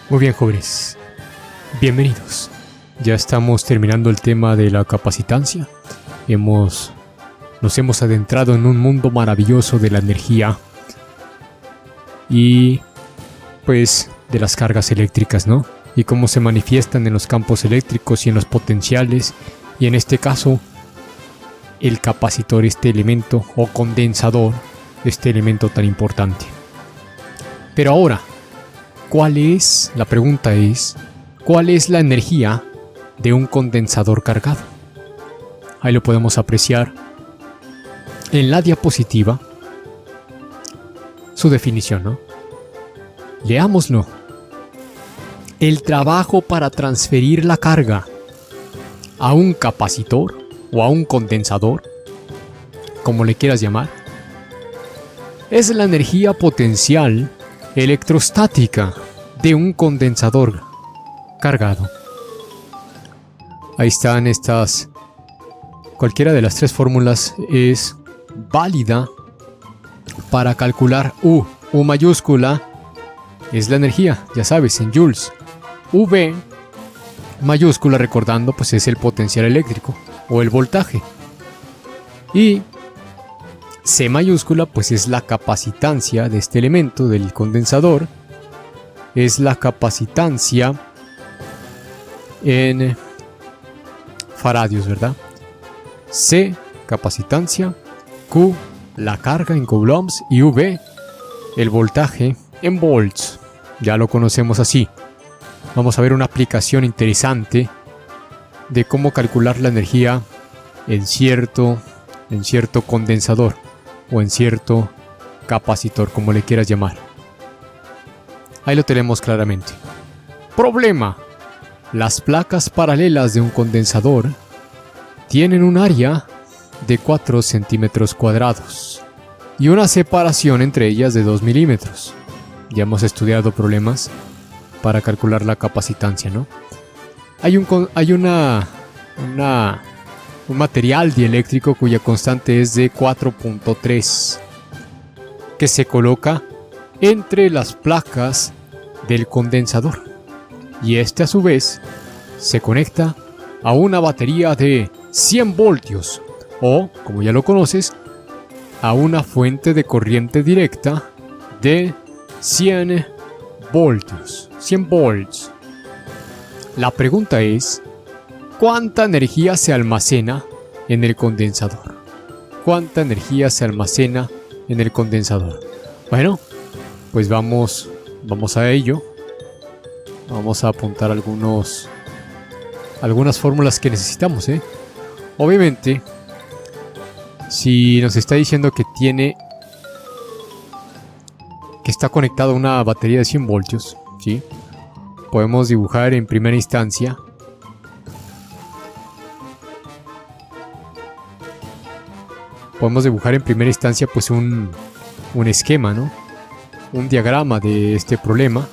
Muy bien, jóvenes, bienvenidos. Ya estamos terminando el tema de la capacitancia. Nos hemos adentrado en un mundo maravilloso de la energía y pues de las cargas eléctricas, ¿no? Y cómo se manifiestan en los campos eléctricos y en los potenciales, y en este caso el capacitor, este elemento o condensador, este elemento tan importante. Pero ahora, la pregunta es, ¿cuál es la energía de un condensador cargado? Ahí lo podemos apreciar en la diapositiva, su definición, ¿no? Leámoslo. El trabajo para transferir la carga a un capacitor o a un condensador, como le quieras llamar, es la energía potencial electrostática de un condensador cargado. Ahí están estas. Cualquiera de las tres fórmulas es válida para calcular U. U mayúscula es la energía, ya sabes, en joules. V mayúscula, recordando, pues es el potencial eléctrico o el voltaje. Y C mayúscula, pues es la capacitancia de este elemento del condensador. Es la capacitancia en faradios, ¿verdad? C, capacitancia. Q, la carga en coulombs. Y V, el voltaje en volts. Ya lo conocemos así. Vamos a ver una aplicación interesante de cómo calcular la energía en cierto condensador o en cierto capacitor, como le quieras llamar. Ahí lo tenemos claramente. Problema: las placas paralelas de un condensador tienen un área de 4 centímetros cuadrados y una separación entre ellas de 2 milímetros. Ya hemos estudiado problemas para calcular la capacitancia, ¿no? Hay un material dieléctrico cuya constante es de 4.3 que se coloca entre las placas del condensador, y este a su vez se conecta a una batería de 100 voltios o, como ya lo conoces, a una fuente de corriente directa de 100 voltios, 100 volts. La pregunta es, ¿cuánta energía se almacena en el condensador? ¿Cuánta energía se almacena en el condensador? Bueno, pues vamos a ello. Vamos a apuntar algunas fórmulas que necesitamos, ¿eh? Obviamente, si nos está diciendo que está conectado a una batería de 100 voltios, ¿sí? Podemos dibujar en primera instancia pues un esquema, ¿no? Un diagrama de este problema.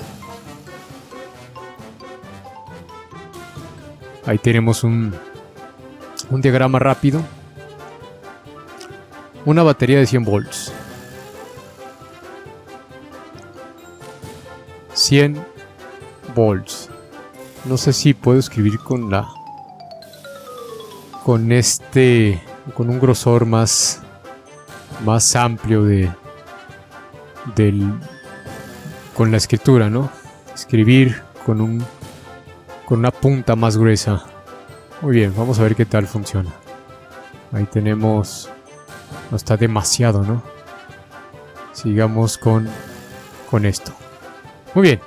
Ahí tenemos un diagrama rápido. Una batería de 100 volts. 100 volts. No sé si puedo escribir con un grosor más amplio con la escritura, ¿no? Escribir con una punta más gruesa. Muy bien, vamos a ver qué tal funciona. Ahí tenemos. No está demasiado, ¿no? Sigamos con esto. Muy bien.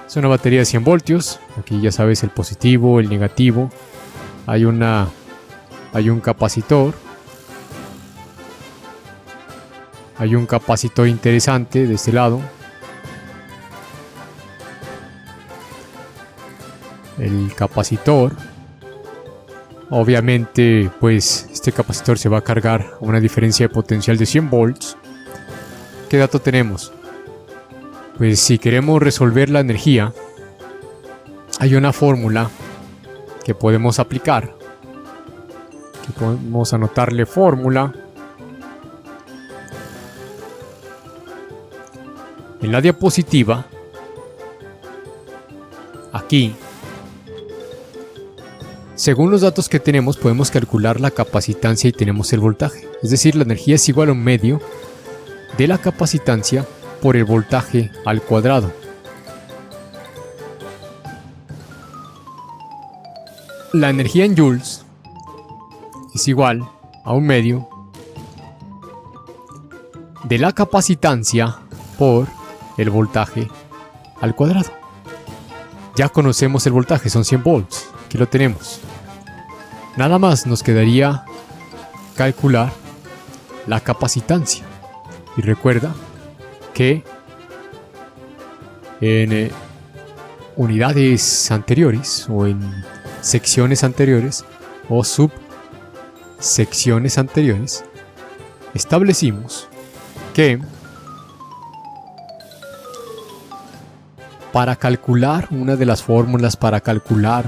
Es una batería de 100 voltios. Aquí ya sabes el positivo, el negativo. Hay un capacitor. Hay un capacitor interesante de este lado. El capacitor. Obviamente, pues este capacitor se va a cargar a una diferencia de potencial de 100 volts. ¿Qué dato tenemos? Pues si queremos resolver la energía, hay una fórmula que podemos aplicar. Que podemos anotarle fórmula. En la diapositiva aquí, según los datos que tenemos, podemos calcular la capacitancia y tenemos el voltaje. Es decir, la energía es igual a un medio de la capacitancia por el voltaje al cuadrado. La energía en joules es igual a un medio de la capacitancia por el voltaje al cuadrado. Ya conocemos el voltaje, son 100 volts. Aquí lo tenemos. Nada más nos quedaría calcular la capacitancia. Y recuerda que en unidades anteriores o en secciones anteriores o subsecciones anteriores establecimos que para calcular una de las fórmulas para calcular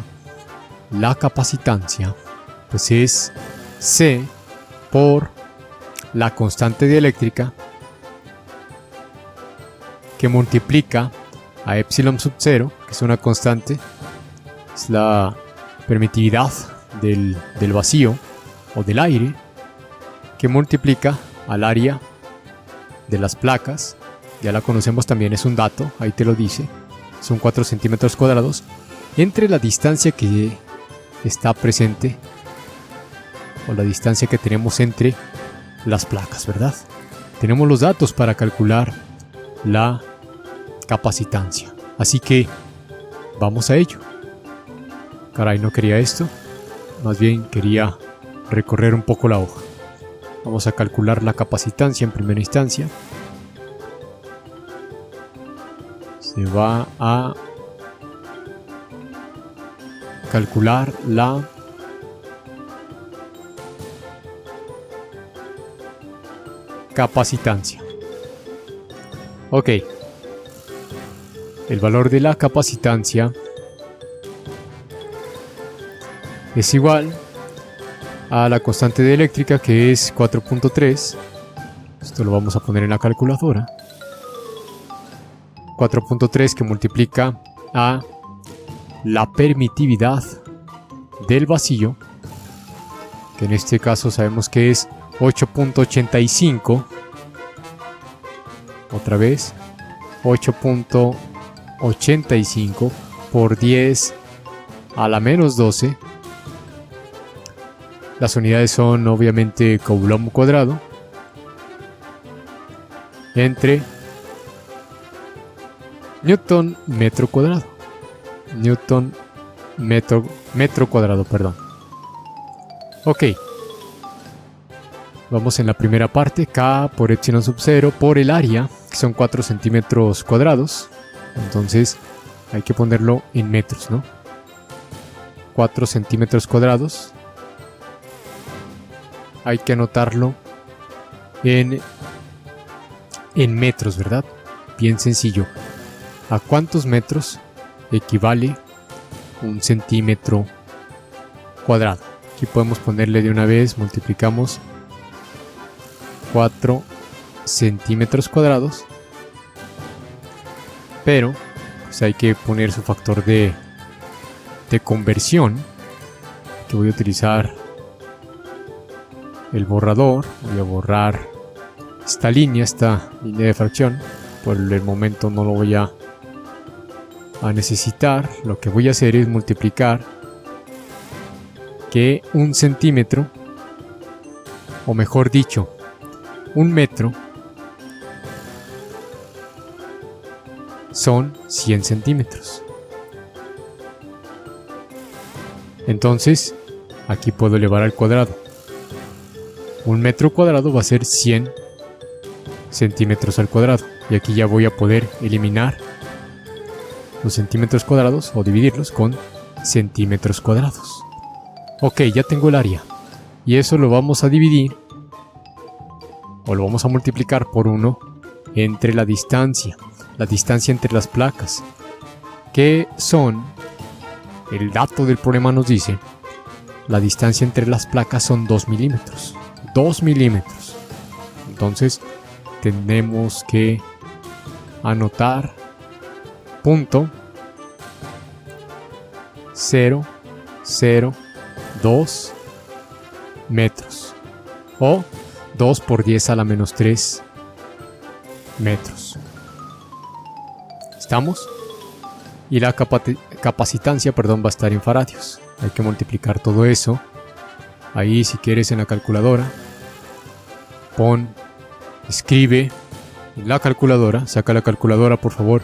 la capacitancia, pues es C por la constante dieléctrica que multiplica a epsilon sub 0, que es una constante, es la permitividad del vacío o del aire, que multiplica al área de las placas. Ya la conocemos también, es un dato, ahí te lo dice, son 4 centímetros cuadrados, entre la distancia que está presente o la distancia que tenemos entre las placas, ¿verdad? Tenemos los datos para calcular la capacitancia, así que vamos a ello. Caray, no quería esto, más bien quería recorrer un poco la hoja. Vamos a calcular la capacitancia en primera instancia. Se va a calcular la capacitancia. Ok. El valor de la capacitancia es igual a la constante dieléctrica, que es 4.3. Esto lo vamos a poner en la calculadora. 4.3 que multiplica a la permitividad del vacío, que en este caso sabemos que es 8.85. Otra vez, 8.85 por 10 a la menos 12. Las unidades son obviamente Coulomb cuadrado entre Newton metro cuadrado. Newton metro cuadrado, perdón. Ok. Vamos en la primera parte, K por epsilon sub 0 por el área, que son 4 centímetros cuadrados. Entonces hay que ponerlo en metros, ¿no? 4 centímetros cuadrados. Hay que anotarlo en metros, ¿verdad? Bien sencillo. ¿A cuántos metros equivale un centímetro cuadrado? Aquí podemos ponerle de una vez, multiplicamos 4 centímetros cuadrados, pero pues hay que poner su factor de conversión, que voy a utilizar el borrador. Voy a borrar esta línea de fracción, por el momento no lo voy a necesitar. Lo que voy a hacer es multiplicar que un centímetro, o mejor dicho, un metro, son 100 centímetros. Entonces, aquí puedo elevar al cuadrado. Un metro cuadrado va a ser 100 centímetros al cuadrado. Y aquí ya voy a poder eliminar los centímetros cuadrados o dividirlos con centímetros cuadrados. Ok, ya tengo el área. Y eso lo vamos a dividir, o lo vamos a multiplicar por 1 entre la distancia entre las placas, que son, el dato del problema nos dice, la distancia entre las placas son 2 milímetros. 2 milímetros. Entonces tenemos que anotar punto 0.002 metros. O 2 por 10 a la menos 3 metros. ¿Estamos? Y la capacitancia, va a estar en faradios. Hay que multiplicar todo eso. Ahí, si quieres, en la calculadora. Escribe en la calculadora. Saca la calculadora, por favor.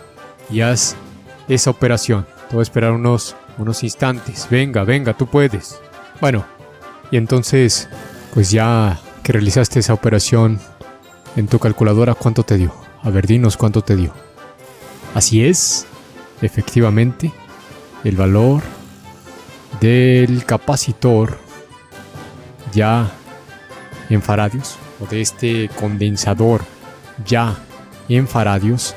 Y haz esa operación. Te voy a esperar unos instantes. Venga, tú puedes. Bueno, y entonces, pues ya que realizaste esa operación en tu calculadora, ¿cuánto te dio? A ver, dinos cuánto te dio. Así es, efectivamente, el valor del capacitor ya en faradios, o de este condensador ya en faradios,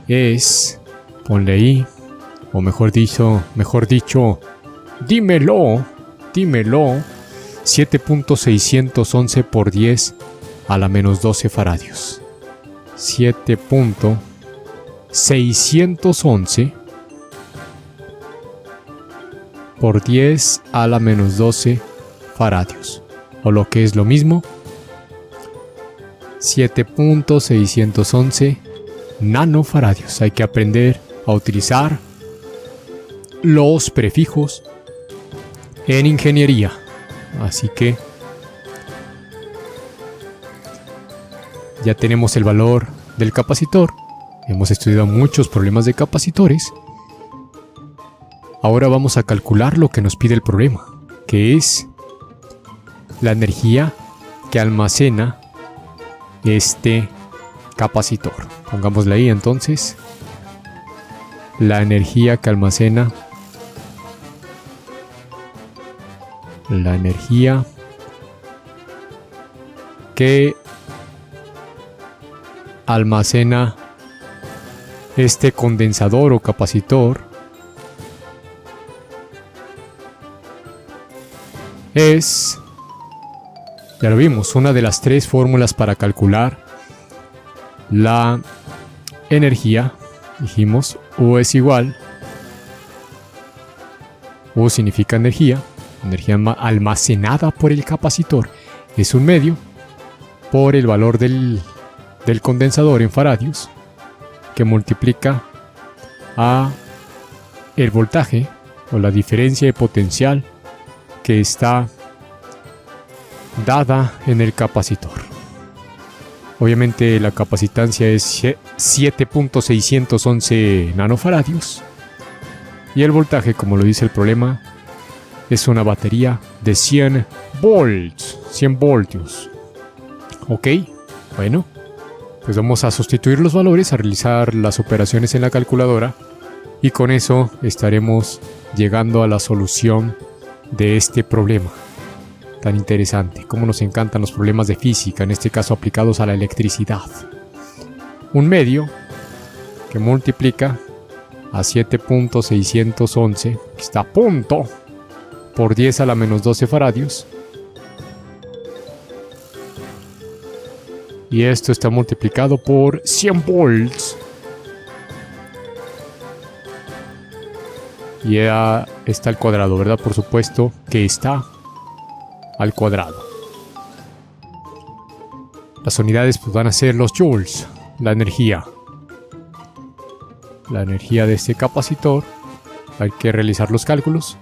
es, ponle ahí, o mejor dicho, dímelo, 7.611 por 10 a la menos 12 faradios. 7.611 por 10 a la menos 12 faradios. O lo que es lo mismo, 7.611 nanofaradios. Hay que aprender a utilizar los prefijos en ingeniería. Así que ya tenemos el valor del capacitor. Hemos estudiado muchos problemas de capacitores. Ahora vamos a calcular lo que nos pide el problema, que es la energía que almacena este capacitor. Pongámosle ahí entonces. La energía que almacena. La energía que almacena este condensador o capacitor es, ya lo vimos, una de las tres fórmulas para calcular la energía. Dijimos, U es igual, U significa energía almacenada por el capacitor, es un medio, por el valor del condensador en faradios, que multiplica a el voltaje o la diferencia de potencial que está dada en el capacitor. Obviamente la capacitancia es 7.611 nanofaradios y el voltaje, como lo dice el problema, es una batería de 100 voltios. Ok, bueno, pues vamos a sustituir los valores, a realizar las operaciones en la calculadora y con eso estaremos llegando a la solución de este problema tan interesante. Cómo nos encantan los problemas de física, en este caso aplicados a la electricidad. Un medio que multiplica a 7.611, que está a punto, por 10 a la menos 12 faradios. Y esto está multiplicado por 100 volts. Y ya está al cuadrado, ¿verdad? Por supuesto que está al cuadrado. Las unidades pues van a ser los joules, la energía. La energía de este capacitor. Hay que realizar los cálculos.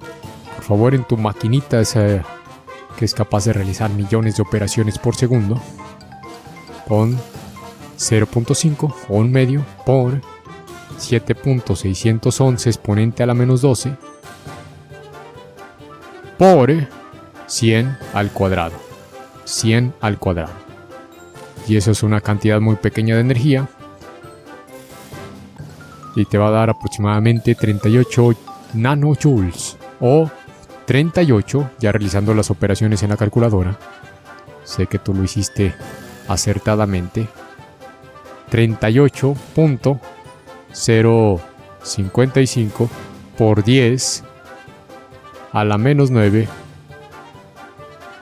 Por favor, en tu maquinita esa que es capaz de realizar millones de operaciones por segundo. Pon 0.5 o un medio por 7.611 exponente a la menos 12 por 100 al cuadrado. 100 al cuadrado. Y eso es una cantidad muy pequeña de energía. Y te va a dar aproximadamente 38 nanojoules. O 38, ya realizando las operaciones en la calculadora. Sé que tú lo hiciste acertadamente. 38.055 por 10 a la menos 9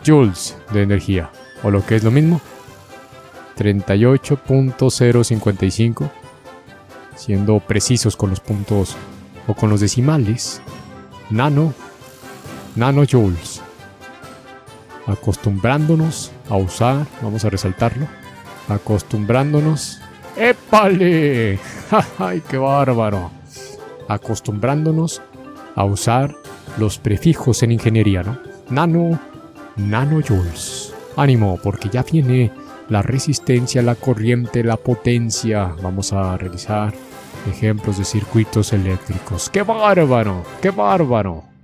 joules de energía, o lo que es lo mismo, 38.055, siendo precisos con los puntos o con los decimales, nanojoules. Acostumbrándonos a usar, vamos a resaltarlo, acostumbrándonos, ¡épale! ¡Ay, qué bárbaro! Acostumbrándonos a usar los prefijos en ingeniería, ¿no? Nanojoules. Ánimo, porque ya viene la resistencia, la corriente, la potencia. Vamos a realizar ejemplos de circuitos eléctricos. ¡Qué bárbaro! ¡Qué bárbaro!